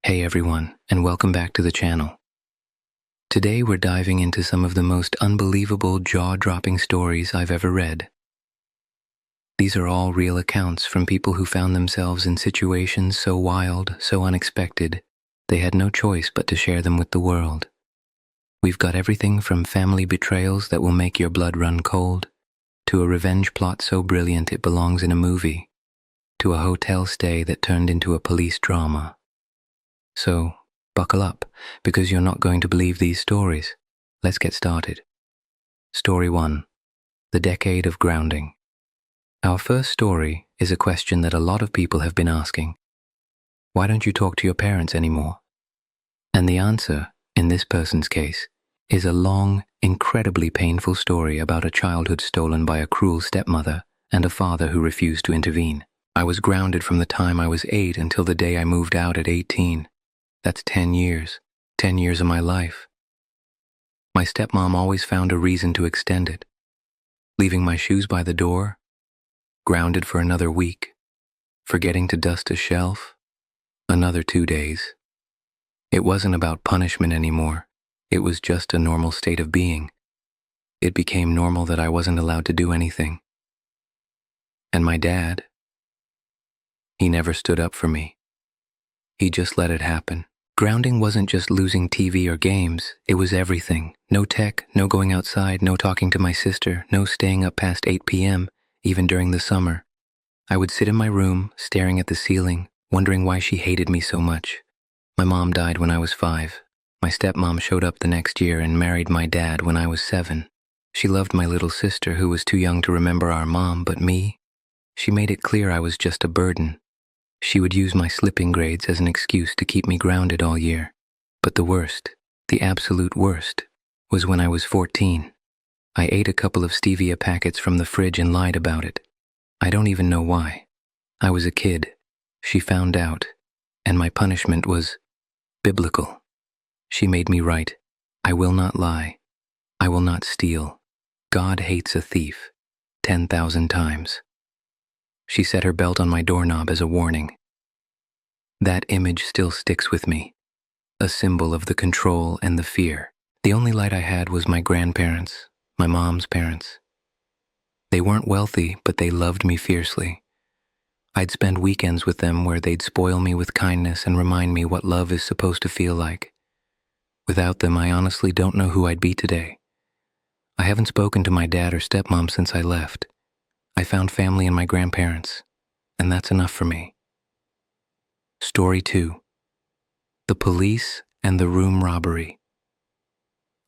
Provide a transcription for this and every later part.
Hey everyone, and welcome back to the channel. Today we're diving into some of the most unbelievable, jaw-dropping stories I've ever read. These are all real accounts from people who found themselves in situations so wild, so unexpected, they had no choice but to share them with the world. We've got everything from family betrayals that will make your blood run cold, to a revenge plot so brilliant it belongs in a movie, to a hotel stay that turned into a police drama. So, buckle up, because you're not going to believe these stories. Let's get started. Story 1. The Decade of Grounding. Our first story is a question that a lot of people have been asking. Why don't you talk to your parents anymore? And the answer, in this person's case, is a long, incredibly painful story about a childhood stolen by a cruel stepmother and a father who refused to intervene. I was grounded from the time I was 8 until the day I moved out at 18. That's 10 years. 10 years of my life. My stepmom always found a reason to extend it. Leaving my shoes by the door, grounded for another week, forgetting to dust a shelf, another 2 days. It wasn't about punishment anymore. It was just a normal state of being. It became normal that I wasn't allowed to do anything. And my dad, he never stood up for me. He just let it happen. Grounding wasn't just losing TV or games, it was everything. No tech, no going outside, no talking to my sister, no staying up past 8 p.m., even during the summer. I would sit in my room, staring at the ceiling, wondering why she hated me so much. My mom died when I was 5. My stepmom showed up the next year and married my dad when I was 7. She loved my little sister who was too young to remember our mom, but me? She made it clear I was just a burden. She would use my slipping grades as an excuse to keep me grounded all year. But the worst, the absolute worst, was when I was 14. I ate a couple of stevia packets from the fridge and lied about it. I don't even know why. I was a kid. She found out, and my punishment was biblical. She made me write, "I will not lie. I will not steal. God hates a thief," 10,000 times. She set her belt on my doorknob as a warning. That image still sticks with me, a symbol of the control and the fear. The only light I had was my grandparents, my mom's parents. They weren't wealthy, but they loved me fiercely. I'd spend weekends with them where they'd spoil me with kindness and remind me what love is supposed to feel like. Without them, I honestly don't know who I'd be today. I haven't spoken to my dad or stepmom since I left. I found family in my grandparents, and that's enough for me. Story 2. The Police and the Room Robbery.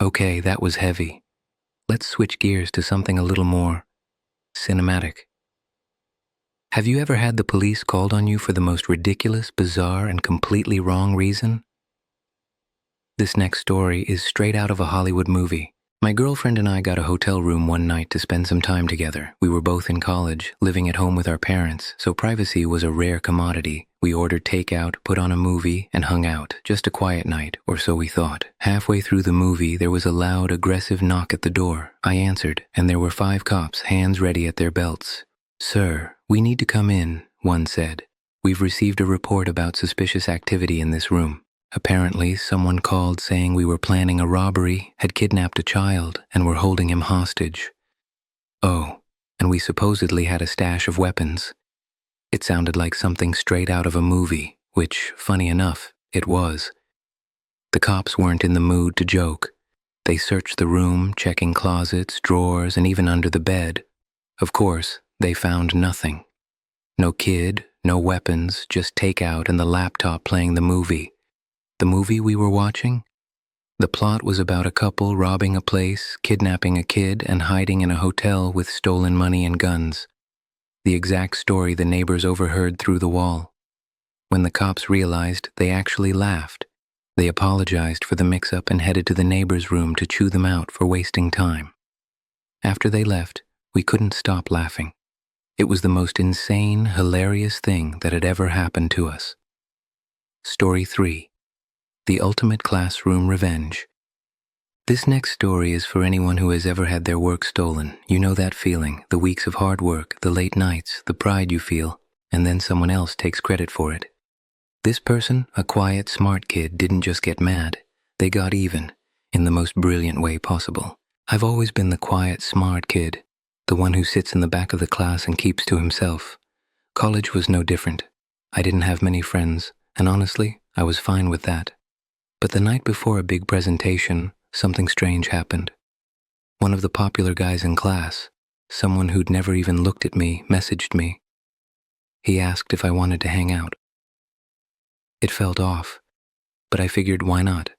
Okay, that was heavy. Let's switch gears to something a little more cinematic. Have you ever had the police called on you for the most ridiculous, bizarre, and completely wrong reason? This next story is straight out of a Hollywood movie. My girlfriend and I got a hotel room one night to spend some time together. We were both in college, living at home with our parents, so privacy was a rare commodity. We ordered takeout, put on a movie, and hung out. Just a quiet night, or so we thought. Halfway through the movie, there was a loud, aggressive knock at the door. I answered, and there were 5 cops, hands ready at their belts. "Sir, we need to come in," one said. "We've received a report about suspicious activity in this room." Apparently, someone called saying we were planning a robbery, had kidnapped a child, and were holding him hostage. Oh, and we supposedly had a stash of weapons. It sounded like something straight out of a movie, which, funny enough, it was. The cops weren't in the mood to joke. They searched the room, checking closets, drawers, and even under the bed. Of course, they found nothing. No kid, no weapons, just takeout and the laptop playing the movie. The movie we were watching? The plot was about a couple robbing a place, kidnapping a kid, and hiding in a hotel with stolen money and guns. The exact story the neighbors overheard through the wall. When the cops realized, they actually laughed. They apologized for the mix-up and headed to the neighbor's room to chew them out for wasting time. After they left, we couldn't stop laughing. It was the most insane, hilarious thing that had ever happened to us. Story 3. The Ultimate Classroom Revenge. This next story is for anyone who has ever had their work stolen. You know that feeling, the weeks of hard work, the late nights, the pride you feel, and then someone else takes credit for it. This person, a quiet, smart kid, didn't just get mad. They got even, in the most brilliant way possible. I've always been the quiet, smart kid, the one who sits in the back of the class and keeps to himself. College was no different. I didn't have many friends, and honestly, I was fine with that. But the night before a big presentation, something strange happened. One of the popular guys in class, someone who'd never even looked at me, messaged me. He asked if I wanted to hang out. It felt off, but I figured why not?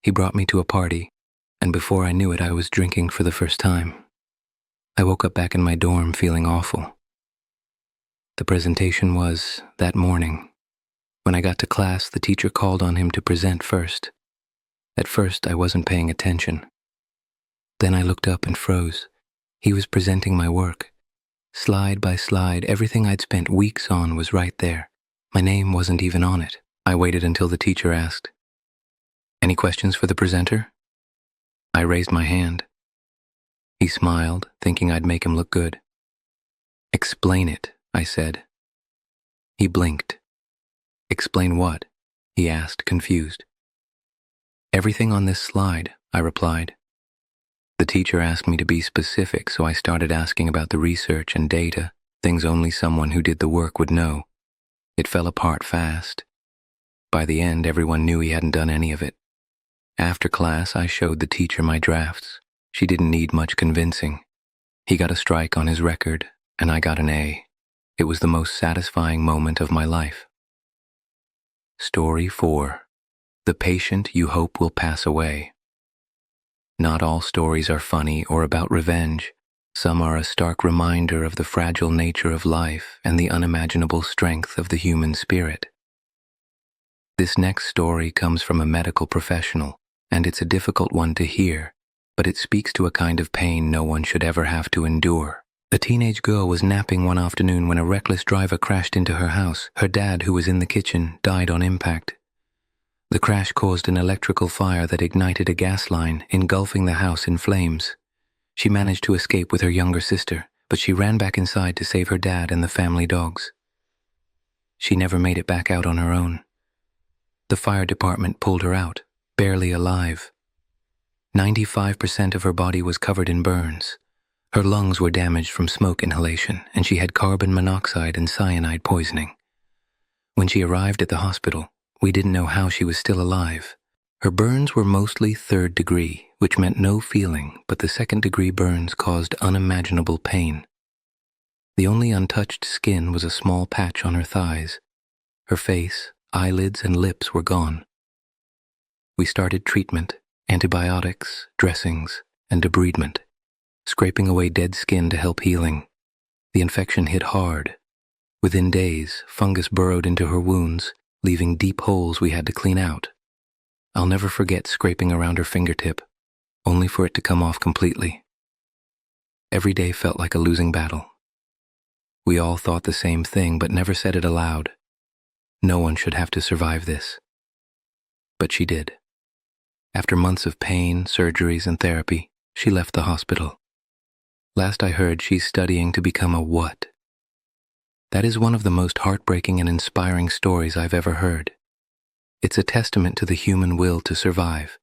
He brought me to a party, and before I knew it, I was drinking for the first time. I woke up back in my dorm feeling awful. The presentation was that morning. When I got to class, the teacher called on him to present first. At first, I wasn't paying attention. Then I looked up and froze. He was presenting my work. Slide by slide, everything I'd spent weeks on was right there. My name wasn't even on it. I waited until the teacher asked, "Any questions for the presenter?" I raised my hand. He smiled, thinking I'd make him look good. "Explain it," I said. He blinked. "Explain what?" he asked, confused. "Everything on this slide," I replied. The teacher asked me to be specific, so I started asking about the research and data, things only someone who did the work would know. It fell apart fast. By the end, everyone knew he hadn't done any of it. After class, I showed the teacher my drafts. She didn't need much convincing. He got a strike on his record, and I got an A. It was the most satisfying moment of my life. Story 4. The patient you hope will pass away. Not all stories are funny or about revenge. Some are a stark reminder of the fragile nature of life and the unimaginable strength of the human spirit. This next story comes from a medical professional, and it's a difficult one to hear, but it speaks to a kind of pain no one should ever have to endure. A teenage girl was napping one afternoon when a reckless driver crashed into her house. Her dad, who was in the kitchen, died on impact. The crash caused an electrical fire that ignited a gas line, engulfing the house in flames. She managed to escape with her younger sister, but she ran back inside to save her dad and the family dogs. She never made it back out on her own. The fire department pulled her out, barely alive. 95% of her body was covered in burns. Her lungs were damaged from smoke inhalation, and she had carbon monoxide and cyanide poisoning. When she arrived at the hospital, we didn't know how she was still alive. Her burns were mostly 3rd degree, which meant no feeling, but the 2nd degree burns caused unimaginable pain. The only untouched skin was a small patch on her thighs. Her face, eyelids, and lips were gone. We started treatment, antibiotics, dressings, and debridement, scraping away dead skin to help healing. The infection hit hard. Within days, fungus burrowed into her wounds, leaving deep holes we had to clean out. I'll never forget scraping around her fingertip, only for it to come off completely. Every day felt like a losing battle. We all thought the same thing, but never said it aloud. No one should have to survive this. But she did. After months of pain, surgeries, and therapy, she left the hospital. Last I heard, she's studying to become a what? That is one of the most heartbreaking and inspiring stories I've ever heard. It's a testament to the human will to survive,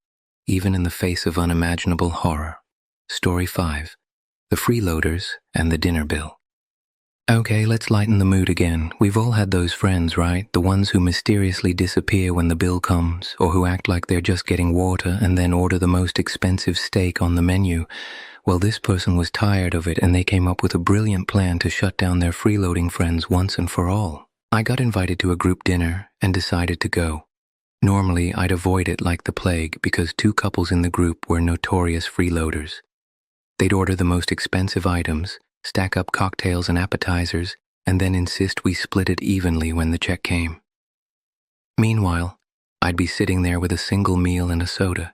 even in the face of unimaginable horror. Story 5. The Freeloaders and the Dinner Bill. Okay, let's lighten the mood again. We've all had those friends, right? The ones who mysteriously disappear when the bill comes, or who act like they're just getting water and then order the most expensive steak on the menu. Well, this person was tired of it, and they came up with a brilliant plan to shut down their freeloading friends once and for all. I got invited to a group dinner and decided to go. Normally, I'd avoid it like the plague because 2 couples in the group were notorious freeloaders. They'd order the most expensive items, stack up cocktails and appetizers, and then insist we split it evenly when the check came. Meanwhile, I'd be sitting there with a single meal and a soda,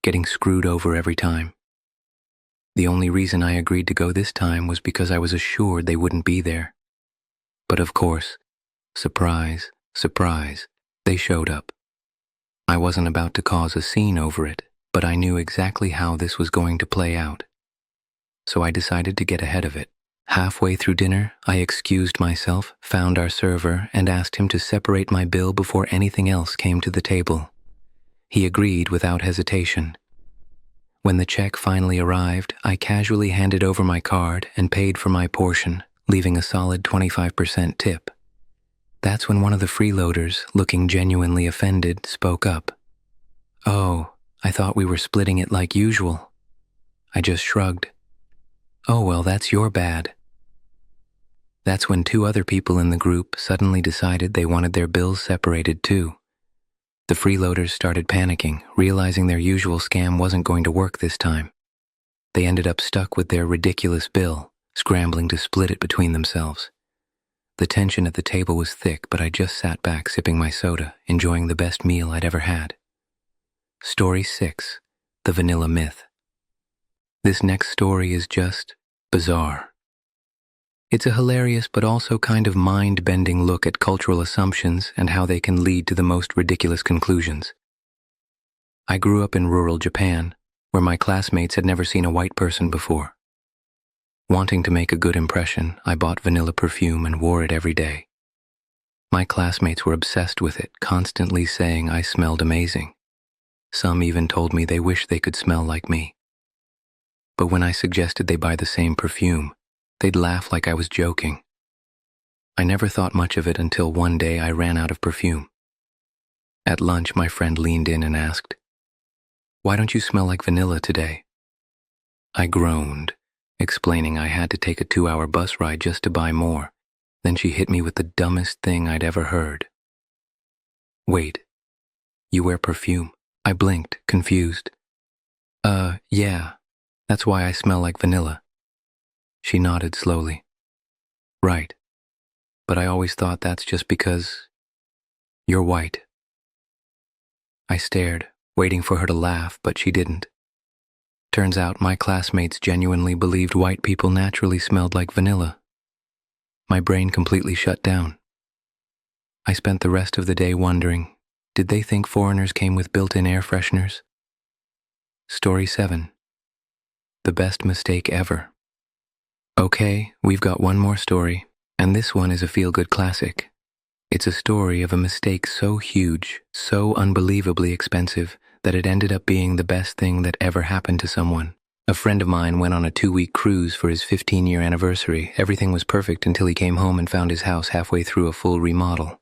getting screwed over every time. The only reason I agreed to go this time was because I was assured they wouldn't be there. But of course, surprise, surprise, they showed up. I wasn't about to cause a scene over it, but I knew exactly how this was going to play out. So I decided to get ahead of it. Halfway through dinner, I excused myself, found our server, and asked him to separate my bill before anything else came to the table. He agreed without hesitation. When the check finally arrived, I casually handed over my card and paid for my portion, leaving a solid 25% tip. That's when one of the freeloaders, looking genuinely offended, spoke up. "Oh, I thought we were splitting it like usual." I just shrugged. "Oh well, that's your bad." That's when two other people in the group suddenly decided they wanted their bills separated too. The freeloaders started panicking, realizing their usual scam wasn't going to work this time. They ended up stuck with their ridiculous bill, scrambling to split it between themselves. The tension at the table was thick, but I just sat back sipping my soda, enjoying the best meal I'd ever had. Story 6, The Vanilla Myth. This next story is just bizarre. It's a hilarious but also kind of mind-bending look at cultural assumptions and how they can lead to the most ridiculous conclusions. I grew up in rural Japan, where my classmates had never seen a white person before. Wanting to make a good impression, I bought vanilla perfume and wore it every day. My classmates were obsessed with it, constantly saying I smelled amazing. Some even told me they wished they could smell like me. But when I suggested they buy the same perfume, they'd laugh like I was joking. I never thought much of it until one day I ran out of perfume. At lunch, my friend leaned in and asked, "Why don't you smell like vanilla today?" I groaned, explaining I had to take a 2-hour bus ride just to buy more. Then she hit me with the dumbest thing I'd ever heard. "Wait, you wear perfume?" I blinked, confused. Yeah, that's why I smell like vanilla." She nodded slowly. "Right, but I always thought that's just because you're white." I stared, waiting for her to laugh, but she didn't. Turns out my classmates genuinely believed white people naturally smelled like vanilla. My brain completely shut down. I spent the rest of the day wondering, did they think foreigners came with built-in air fresheners? Story 7. The Best Mistake Ever. Okay, we've got one more story, and this one is a feel-good classic. It's a story of a mistake so huge, so unbelievably expensive, that it ended up being the best thing that ever happened to someone. A friend of mine went on a 2-week cruise for his 15-year anniversary. Everything was perfect until he came home and found his house halfway through a full remodel.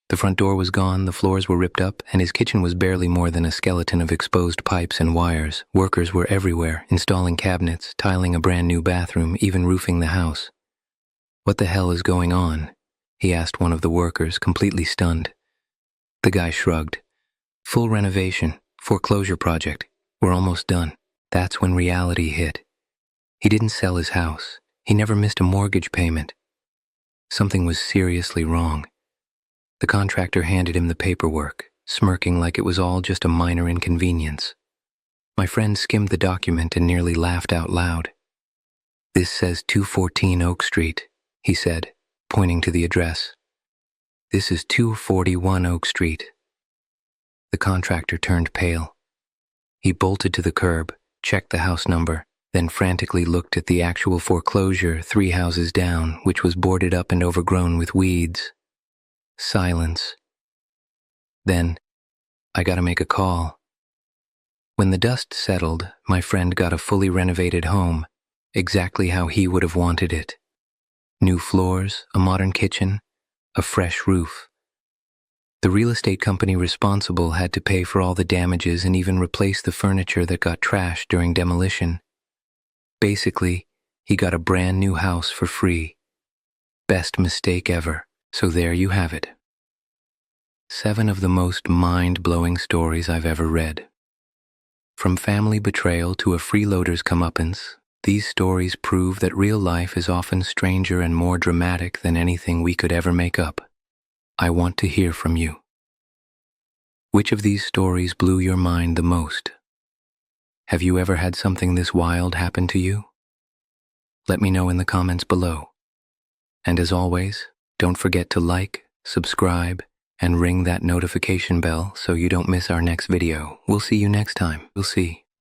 The front door was gone, the floors were ripped up, and his kitchen was barely more than a skeleton of exposed pipes and wires. Workers were everywhere, installing cabinets, tiling a brand new bathroom, even roofing the house. "What the hell is going on?" he asked one of the workers, completely stunned. The guy shrugged. "Full renovation, foreclosure project. We're almost done." That's when reality hit. He didn't sell his house. He never missed a mortgage payment. Something was seriously wrong. The contractor handed him the paperwork, smirking like it was all just a minor inconvenience. My friend skimmed the document and nearly laughed out loud. "This says 214 Oak Street," he said, pointing to the address. "This is 241 Oak Street." The contractor turned pale. He bolted to the curb, checked the house number, then frantically looked at the actual foreclosure 3 houses down, which was boarded up and overgrown with weeds. Silence. Then, "I gotta make a call." When the dust settled, my friend got a fully renovated home, exactly how he would have wanted it. New floors, a modern kitchen, a fresh roof. The real estate company responsible had to pay for all the damages and even replace the furniture that got trashed during demolition. Basically, he got a brand new house for free. Best mistake ever. So there you have it. 7 of the most mind-blowing stories I've ever read. From family betrayal to a freeloader's comeuppance, these stories prove that real life is often stranger and more dramatic than anything we could ever make up. I want to hear from you. Which of these stories blew your mind the most? Have you ever had something this wild happen to you? Let me know in the comments below. And as always, don't forget to like, subscribe, and ring that notification bell so you don't miss our next video. We'll see you next time. We'll see.